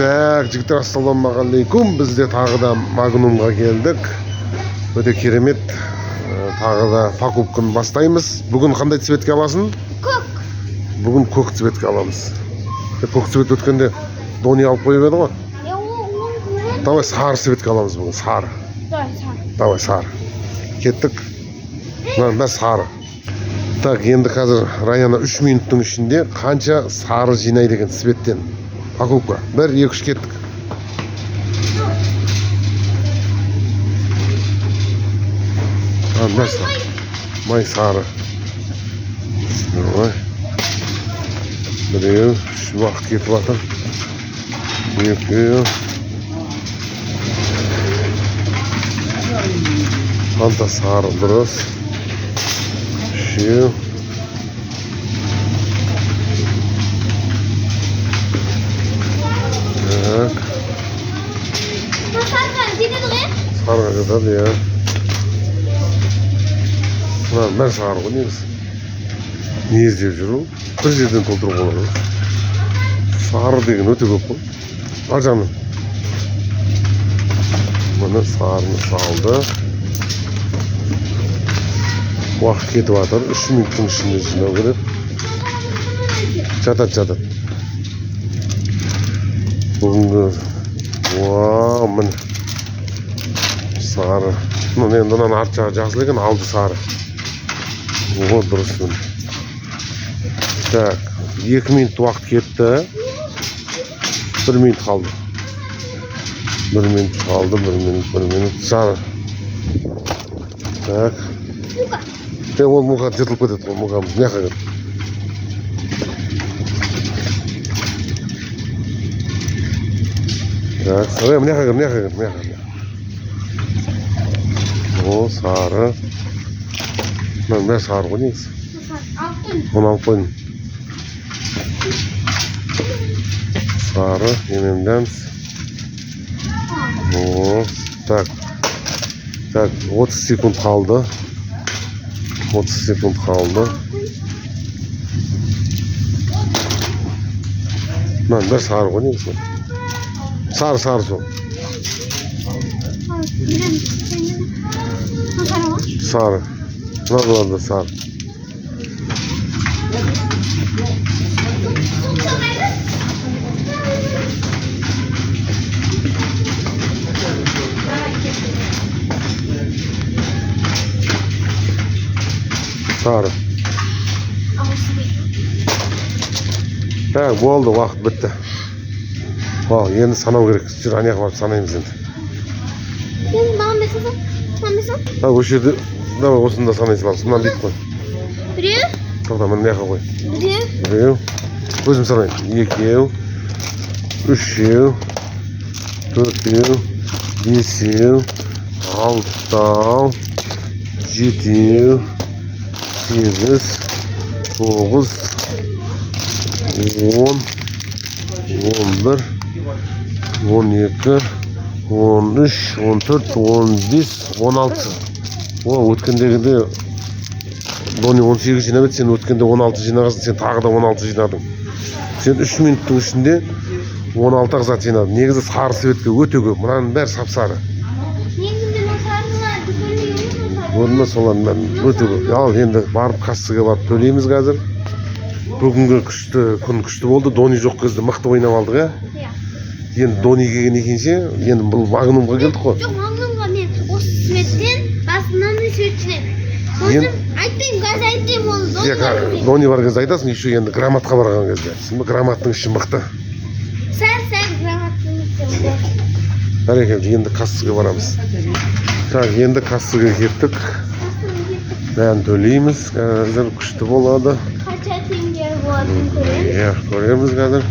Так, жігіттер, ассалаумағалейкум. Біз де тағы да Магнумға келдік. Өте керемет. Тағы да покупканы бастаймыз. Бүгін қандай цветке аласың? Көк. Бүгін көк цветке аламыз. Көк цвет өткенде дони алып қойып еді ғой. Давай сары цветке аламыз бүгін. Сары. Давай сары. Кеттік. Мына сары. Так, енді қазір Раяна 3 минуттың ішінде қанша сары жинайды екен цветтен. Покупка. 1, 2, 3 кеттік. Май сары. Давай. Біреу, уақыт кетіп жатыр. Екеу. Қанта сары дұрыс. Үшеу. Так. Сарыға кетеді, иә. Бәрі сары ғой негізі. Не іздеп жүру? Бір жерден толтыру болады. Сары деген өте көп қой. Ал жаным. Мұны сарыны салды. Уақыт кетіп жатыр. 3 минуттың ішінде жинау керек. Жатады. Бүгінгі міне сары. Енді мынаны арт жағы жасыл екен, алды сары. О, дұрыс міне. Так, 2 минут уақыт кетті. 1 минут қалды. 1 минут қалды, 1 минут сары. Так. Ол мұға жетіліп кетеді, ол мұға мыняқа кетеді. Так, мыняқа. О, сары. Мына сары ғой негізі. Оны алып қойдым. Сары, емемдеміз. О, так. 30 секунд қалды. 30 секунд қалды. Мына сары ғой негізі. Сары сол. Сары. Мыналарда сары. Сары. Так, болды, уақыт бітті. Енді санау керек. Жүр, аяқ барып санаймыз енді. Осы жерде, осында санайсыз барып. Мұнан дейт қой. Біреу? Тоқта, мұны аяққа қой. Біреу? Өзім санайын. 2, 3, 4, 5, 6, 7, 8, 9, 10, 11, 12, 13, 14, 15, 16. Өткендегінде дони 18 жинап еді, сен өткенде 16 жинағасың, сен тағы да 16 жинадың. Сен 3 минуттың ішінде 16 ағзат жинадың. Негізі сары светке өте көп. Мұнаның бәрі сап-сары. Көрді солардың бәрін өте көп. Ал енді барып кассаға барып төлейміз қазір. Бүгінгі күн күшті болды. Дони жоқ кезде мықты ойнап алдық, ә? Енді дони келген екенше, енді бұл Магнумға келдік қой. Жоқ, Магнумға мен осы светтен басынан светчілем. Өзім айттым, қазір айттым ол дони бар кезде айтасың, еще енді грамматқа барған кезде. Сенбі грамматтың іші мықты. Сәл грамматтың іші. Бәрекелді, енді кассаға барамыз. Так, енді кассаға кеттік. Бәрін төлейміз. Қазір күшті болады. Қанша теңге болатынын көреміз. Көреміз қазір.